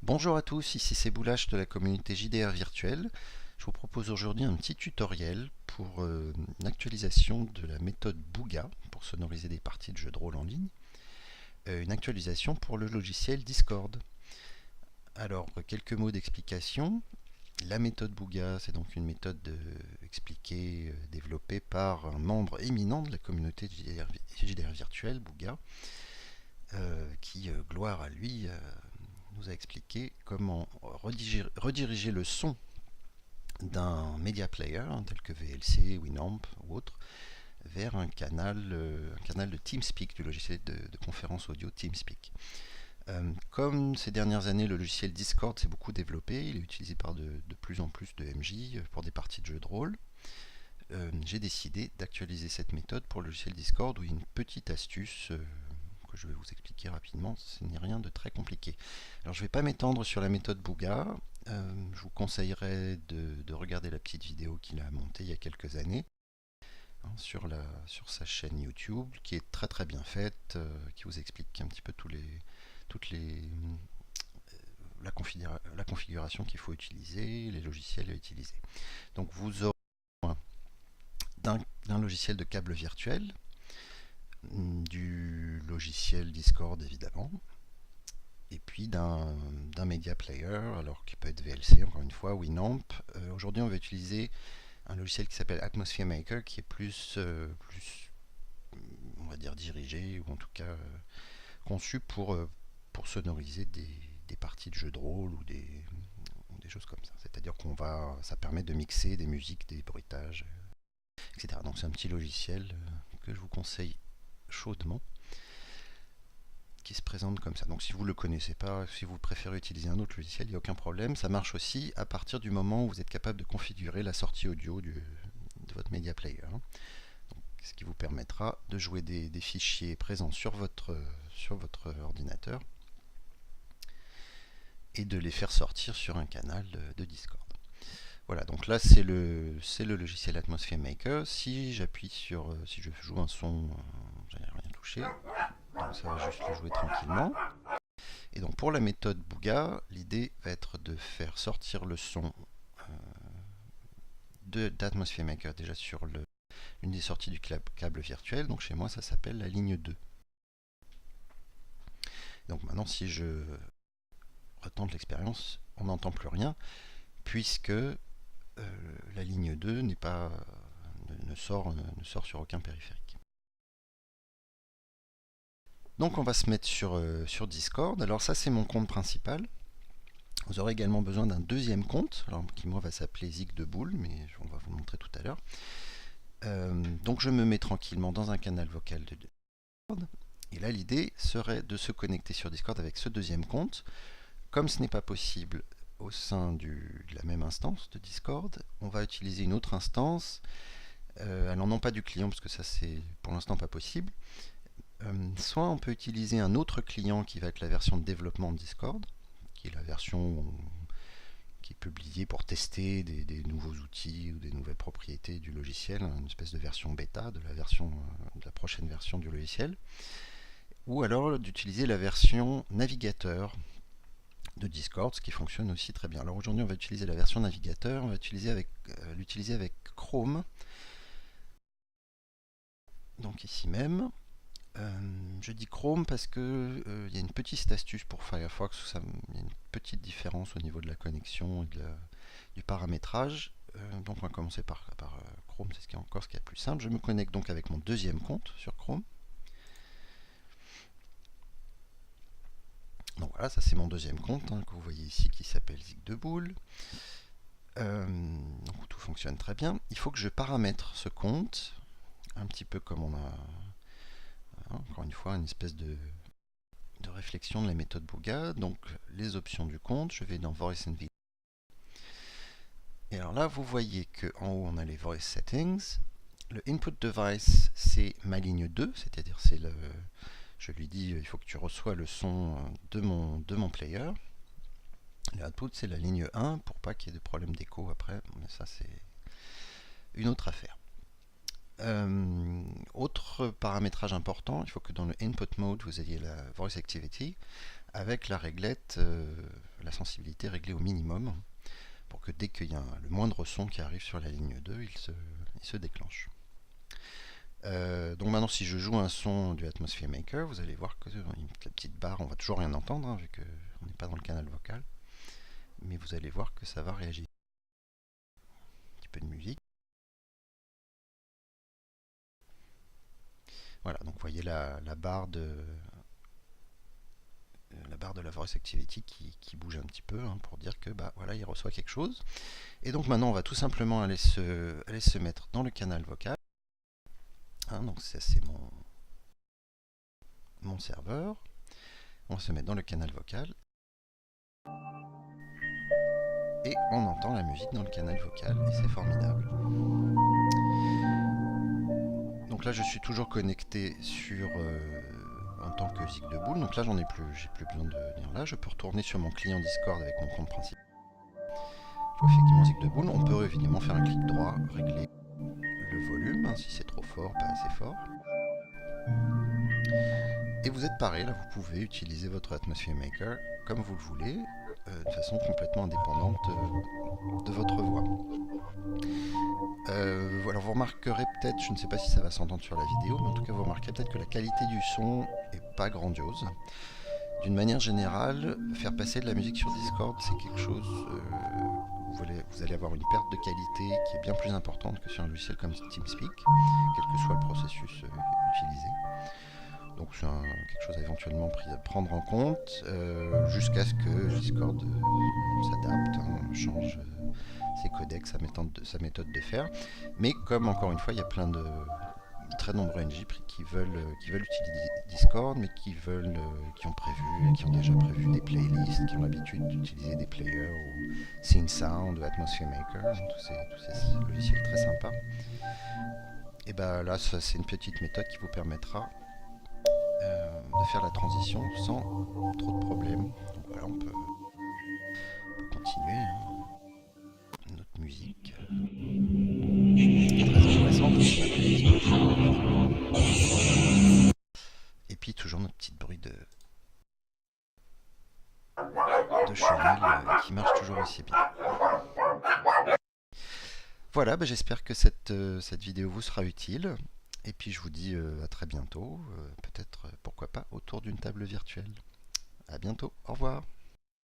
Bonjour à tous, ici c'est Boulash de la communauté JDR Virtuelle. Je vous propose aujourd'hui un petit tutoriel pour une actualisation de la méthode Booga pour sonoriser des parties de jeux de rôle en ligne. Une actualisation pour le logiciel Discord. Alors, quelques mots d'explication. La méthode Booga, c'est donc une méthode expliquée, développée par un membre éminent de la communauté JDR Virtuelle, Booga, qui, gloire à lui, nous a expliqué comment rediriger le son d'un media player tel que VLC, Winamp ou autre vers un canal de TeamSpeak, du logiciel de conférence audio TeamSpeak. Comme ces dernières années le logiciel Discord s'est beaucoup développé, il est utilisé par de plus en plus de MJ pour des parties de jeux de rôle. J'ai décidé d'actualiser cette méthode pour le logiciel Discord où il y a une petite astuce que je vais vous expliquer rapidement, ce n'est rien de très compliqué. Alors je ne vais pas m'étendre sur la méthode Booga, je vous conseillerais de regarder la petite vidéo qu'il a montée il y a quelques années sur sa chaîne YouTube, qui est très très bien faite, qui vous explique un petit peu la configuration qu'il faut utiliser, les logiciels à utiliser. Donc vous aurez besoin d'un logiciel de câble virtuel, du logiciel Discord évidemment, et puis d'un media player, alors qui peut être VLC encore une fois, Winamp. Aujourd'hui on va utiliser un logiciel qui s'appelle Atmosphere Maker, qui est plus on va dire dirigé, ou en tout cas conçu pour sonoriser des parties de jeux de rôle ou des choses comme ça. C'est-à-dire ça permet de mixer des musiques, des bruitages, etc. Donc c'est un petit logiciel que je vous conseille chaudement, qui se présente comme ça. Donc si vous ne le connaissez pas, si vous préférez utiliser un autre logiciel, il n'y a aucun problème. Ça marche aussi à partir du moment où vous êtes capable de configurer la sortie audio de votre media player. Donc, ce qui vous permettra de jouer des fichiers présents sur votre ordinateur et de les faire sortir sur un canal de Discord. Voilà, donc là c'est le logiciel Atmosphere Maker. Si j'appuie si je joue un son, j'ai rien touché, donc ça va juste le jouer tranquillement. Et donc pour la méthode Booga, l'idée va être de faire sortir le son d'Atmosphere Maker déjà sur une des sorties du câble virtuel. Donc chez moi ça s'appelle la ligne 2. Donc maintenant si je retente l'expérience, on n'entend plus rien puisque la ligne 2 ne sort sur aucun périphérique. Donc on va se mettre sur Discord. Alors ça c'est mon compte principal. Vous aurez également besoin d'un deuxième compte, alors, qui moi va s'appeler Zig de Boule, mais on va vous le montrer tout à l'heure. Donc je me mets tranquillement dans un canal vocal de Discord. Et là l'idée serait de se connecter sur Discord avec ce deuxième compte. Comme ce n'est pas possible au sein de la même instance de Discord, on va utiliser une autre instance. Alors non pas du client, parce que ça c'est pour l'instant pas possible. Soit on peut utiliser un autre client qui va être la version de développement de Discord, qui est la version qui est publiée pour tester des nouveaux outils ou des nouvelles propriétés du logiciel, une espèce de version bêta de la prochaine version du logiciel. Ou alors d'utiliser la version navigateur de Discord, ce qui fonctionne aussi très bien. Alors aujourd'hui on va utiliser la version navigateur, on va l'utiliser avec Chrome. Donc ici même. Je dis Chrome parce que y a une petite astuce pour Firefox, il y a une petite différence au niveau de la connexion et du paramétrage. Donc on va commencer par Chrome, c'est ce qui est le plus simple. Je me connecte donc avec mon deuxième compte sur Chrome. Donc voilà, ça c'est mon deuxième compte que vous voyez ici qui s'appelle Zig de Boule. Donc tout fonctionne très bien. Il faut que je paramètre ce compte, un petit peu comme on a encore une fois une espèce de réflexion de la méthode Booga. Donc les options du compte, je vais dans Voice and Video. Et alors là, vous voyez qu'en haut, on a les Voice Settings. Le Input Device, c'est ma ligne 2, c'est-à-dire je lui dis, il faut que tu reçois le son de mon player. Le Output, c'est la ligne 1, pour pas qu'il y ait de problème d'écho après, mais ça c'est une autre affaire. Autre paramétrage important, il faut que dans le Input Mode, vous ayez la Voice Activity, avec la réglette la sensibilité réglée au minimum pour que dès qu'il y a le moindre son qui arrive sur la ligne 2, il se déclenche. Donc maintenant, si je joue un son du Atmosphere Maker, vous allez voir que la petite barre, on va toujours rien entendre, hein, vu qu'on n'est pas dans le canal vocal, mais vous allez voir que ça va réagir. Un petit peu de musique. Voilà, donc vous voyez la barre de la Voice Activity qui bouge un petit peu, hein, pour dire que bah voilà, il reçoit quelque chose. Et donc maintenant, on va tout simplement aller se mettre dans le canal vocal. Hein, donc ça, c'est mon serveur. On va se mettre dans le canal vocal. Et on entend la musique dans le canal vocal, et c'est formidable. Donc là, je suis toujours connecté en tant que zig de boule. Donc là, j'ai plus besoin de venir là. Je peux retourner sur mon client Discord avec mon compte principal. Je vois effectivement zig de boule. On peut évidemment faire un clic droit, régler le volume, hein, si c'est trop fort, pas assez fort. Et vous êtes pareil, là vous pouvez utiliser votre Atmosphere Maker comme vous le voulez, de façon complètement indépendante de votre voix. Alors vous remarquerez peut-être, je ne sais pas si ça va s'entendre sur la vidéo, mais en tout cas vous remarquerez peut-être que la qualité du son est pas grandiose. D'une manière générale, faire passer de la musique sur Discord, c'est quelque chose où vous allez avoir une perte de qualité qui est bien plus importante que sur un logiciel comme TeamSpeak, quel que soit le processus utilisé. Donc c'est quelque chose à éventuellement prendre en compte jusqu'à ce que Discord s'adapte, hein, change ses codecs, sa méthode de faire. Mais comme encore une fois, il y a plein de très nombreux NJ qui veulent utiliser Discord, mais qui ont déjà prévu des playlists, qui ont l'habitude d'utiliser des players ou SceneSound ou Atmosphere Maker, tous ces logiciels très sympas. Et ben là, c'est une petite méthode qui vous permettra de faire la transition sans trop de problèmes. Donc voilà, on peut continuer, hein. Notre musique très intéressante, et puis toujours notre petit bruit de chenille qui marche toujours aussi bien. Voilà, bah j'espère que cette vidéo vous sera utile. Et puis je vous dis à très bientôt, peut-être pourquoi pas autour d'une table virtuelle. À bientôt, au revoir.